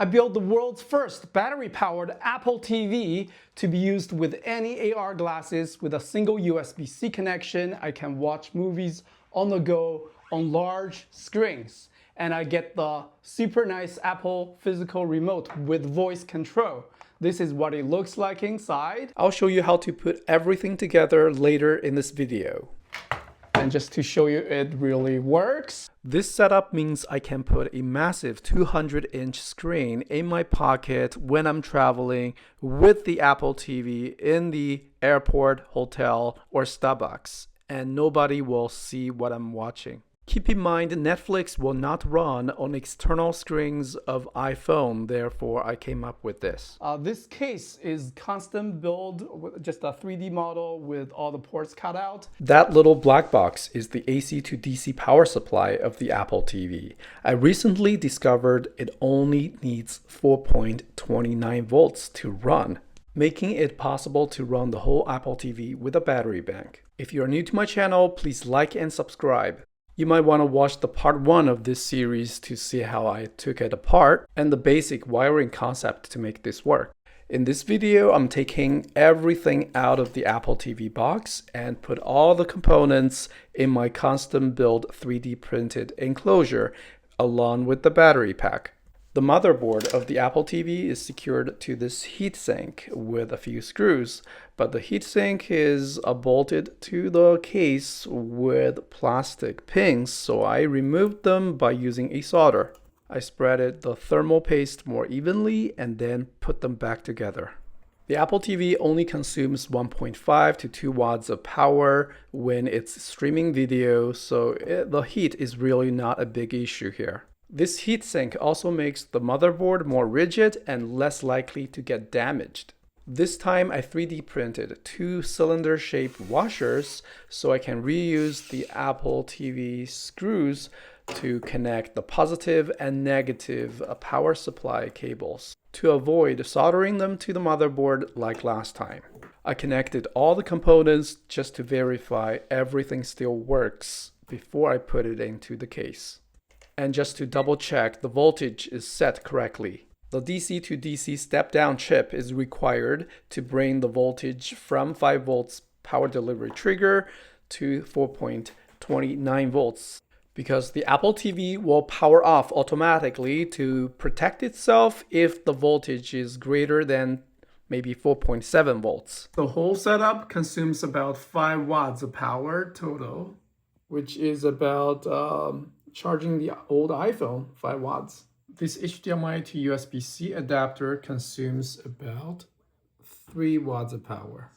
I built the world's first battery-powered Apple TV to be used with any AR glasses with a single USB-C connection. I can watch movies on the go on large screens. And I get the super nice Apple physical remote with voice control. This is what it looks like inside. I'll show you how to put everything together later in this video. And just to show you it really works. This setup means I can put a massive 200-inch screen in my pocket when I'm traveling with the Apple TV in the airport, hotel, or Starbucks, and nobody will see what I'm watching. Keep in mind, Netflix will not run on external screens of iPhone, therefore I came up with this. This case is custom build, with just a 3D model with all the ports cut out. That little black box is the AC to DC power supply of the Apple TV. I recently discovered it only needs 4.29 volts to run, making it possible to run the whole Apple TV with a battery bank. If you are new to my channel, please like and subscribe. You might want to watch the part 1 of this series to see how I took it apart and the basic wiring concept to make this work. In this video, I'm taking everything out of the Apple TV box and put all the components in my custom build 3D printed enclosure along with the battery pack. The motherboard of the Apple TV is secured to this heatsink with a few screws, but the heatsink is bolted to the case with plastic pins, so I removed them by using a solder. I spreaded the thermal paste more evenly and then put them back together. The Apple TV only consumes 1.5 to 2 watts of power when it's streaming video, so the heat is really not a big issue here. This heatsink also makes the motherboard more rigid and less likely to get damaged. This time I 3D printed 2 cylinder-shaped washers so I can reuse the Apple TV screws to connect the positive and negative power supply cables to avoid soldering them to the motherboard like last time. I connected all the components just to verify everything still works before I put it into the case. And just to double check the voltage is set correctly. The DC to DC step-down chip is required to bring the voltage from 5 volts power delivery trigger to 4.29 volts because the Apple TV will power off automatically to protect itself if the voltage is greater than maybe 4.7 volts. The whole setup consumes about 5 watts of power total, which is about charging the old iPhone 5 watts. This HDMI to USB-C adapter consumes about 3 watts of power.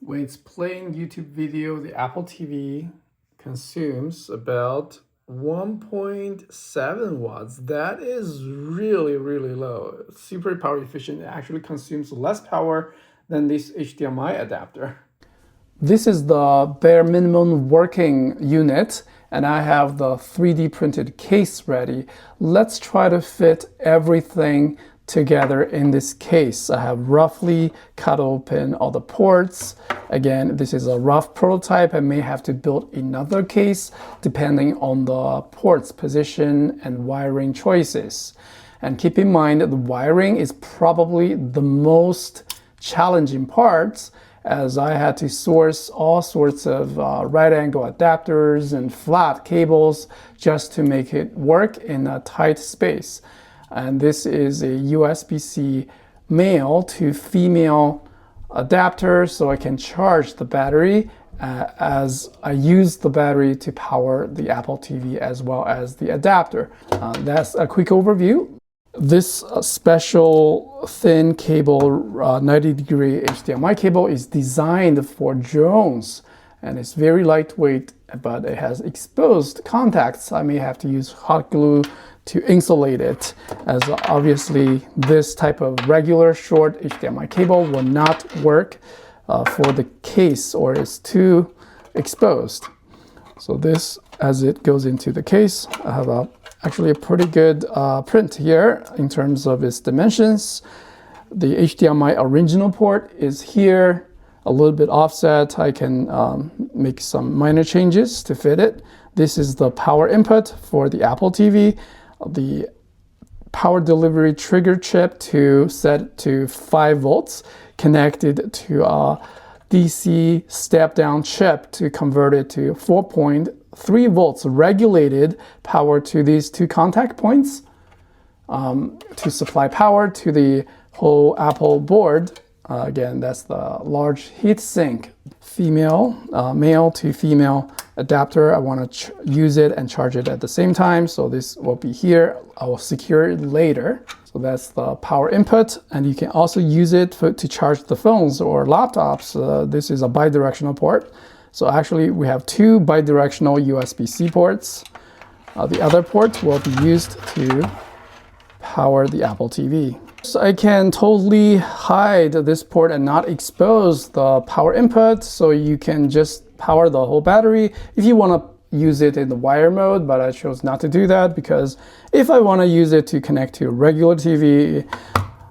When it's playing YouTube video, the Apple TV consumes about 1.7 watts. That is really low. It's super power efficient. It actually consumes less power than this HDMI adapter. This is the bare minimum working unit, and I have the 3D printed case ready. Let's try to fit everything together in this case. I have roughly cut open all the ports. Again, this is a rough prototype. I may have to build another case depending on the port's position and wiring choices. And keep in mind that the wiring is probably the most challenging part, as I had to source all sorts of right angle adapters and flat cables just to make it work in a tight space. And this is a USB-C male to female adapter, so I can charge the battery as I use the battery to power the Apple TV as well as the adapter. That's a quick overview. This special thin cable, 90-degree HDMI cable, is designed for drones, and it's very lightweight, but it has exposed contacts. I may have to use hot glue to insulate it, as obviously this type of regular short HDMI cable will not work for the case, or is too exposed. So this, as it goes into the case, I have actually a pretty good print here in terms of its dimensions. The HDMI original port is here, a little bit offset. I can make some minor changes to fit it. This is the power input for the Apple TV. The power delivery trigger chip to set to 5 volts, connected to a DC step down chip to convert it to 4.3 volts regulated power to these 2 contact points to supply power to the whole Apple board. Again, that's the large heat sink. Male to female adapter. I want to use it and charge it at the same time. So this will be here. I will secure it later. So that's the power input. And you can also use it to charge the phones or laptops. This is a bidirectional port. So actually we have 2 bidirectional USB-C ports. The other port will be used to power the Apple TV. So I can totally hide this port and not expose the power input, so you can just power the whole battery if you want to use it in the wire mode, but I chose not to do that because if I want to use it to connect to a regular TV,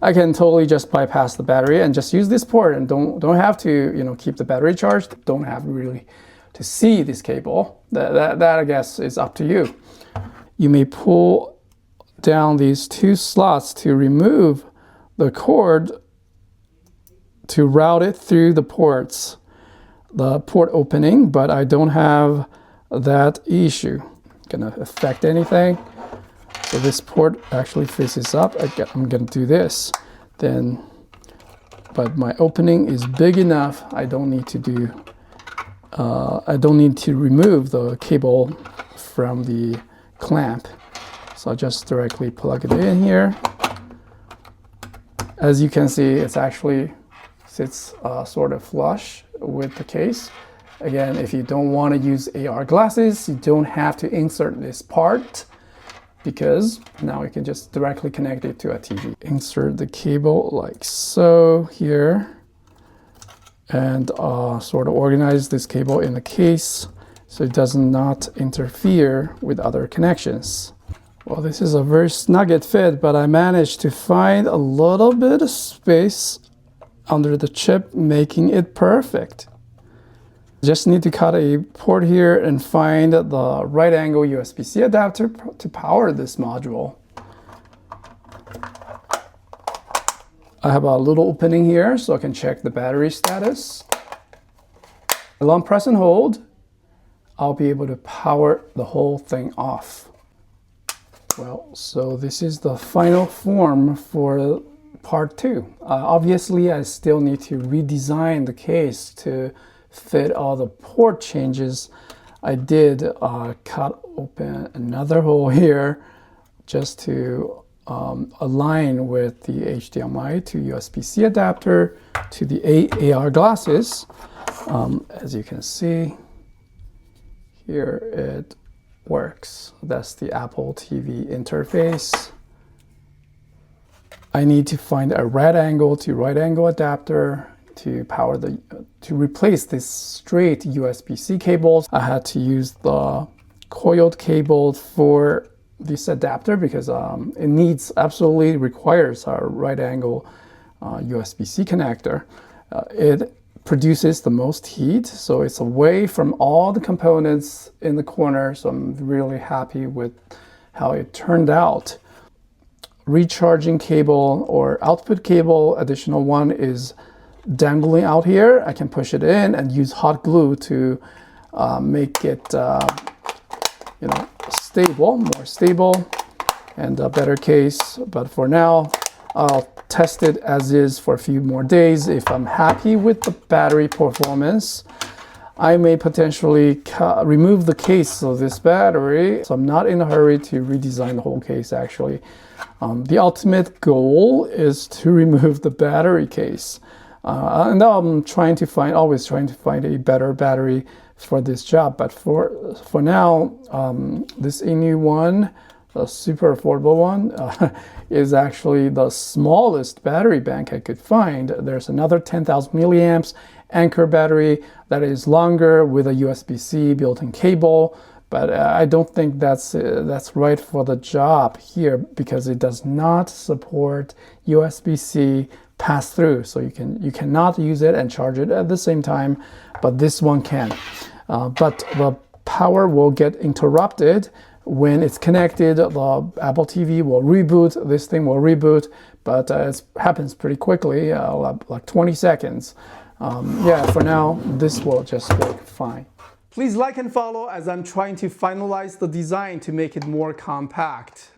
I can totally just bypass the battery and just use this port and don't have to, keep the battery charged, don't have really to see this cable. That I guess is up to you. You may pull down these 2 slots to remove the cord to route it through the ports, the port opening, but I don't have that issue. Gonna affect anything. So this port actually faces up. I'm gonna do this then, but my opening is big enough. I don't need to remove the cable from the clamp. So I'll just directly plug it in here. As you can see, it's actually sits sort of flush with the case. Again, if you don't want to use AR glasses, you don't have to insert this part because now you can just directly connect it to a TV. Insert the cable like so here and sort of organize this cable in the case so it does not interfere with other connections. Well, this is a very snug fit, but I managed to find a little bit of space under the chip, making it perfect. Just need to cut a port here and find the right angle USB-C adapter to power this module. I have a little opening here so I can check the battery status. Long press and hold, I'll be able to power the whole thing off. Well, so this is the final form for part 2. Obviously, I still need to redesign the case to fit all the port changes. I did cut open another hole here just to align with the HDMI to USB-C adapter to the AR glasses. As you can see, here it works. That's the Apple TV interface. I need to find a right angle to right angle adapter to power to replace this straight USB-C cables. I had to use the coiled cable for this adapter because it absolutely requires a right angle USB-C connector. It produces the most heat, so it's away from all the components in the corner, so I'm really happy with how it turned out. Recharging cable or output cable, additional one is dangling out here. I can push it in and use hot glue to make it more stable and a better case. But for now, I'll test it as is for a few more days. If I'm happy with the battery performance, I may potentially remove the case of this battery. So I'm not in a hurry to redesign the whole case actually. The ultimate goal is to remove the battery case. And I'm always trying to find a better battery for this job. But for now, this new one, the super affordable one, is actually the smallest battery bank I could find. There's another 10,000 milliamps Anchor battery that is longer with a USB-C built-in cable, but I don't think that's right for the job here because it does not support USB-C pass-through. So you cannot use it and charge it at the same time, but this one can. But the power will get interrupted when it's connected, the Apple TV will reboot, this thing will reboot, but it happens pretty quickly, like 20 seconds. Yeah, for now, this will just work fine. Please like and follow as I'm trying to finalize the design to make it more compact.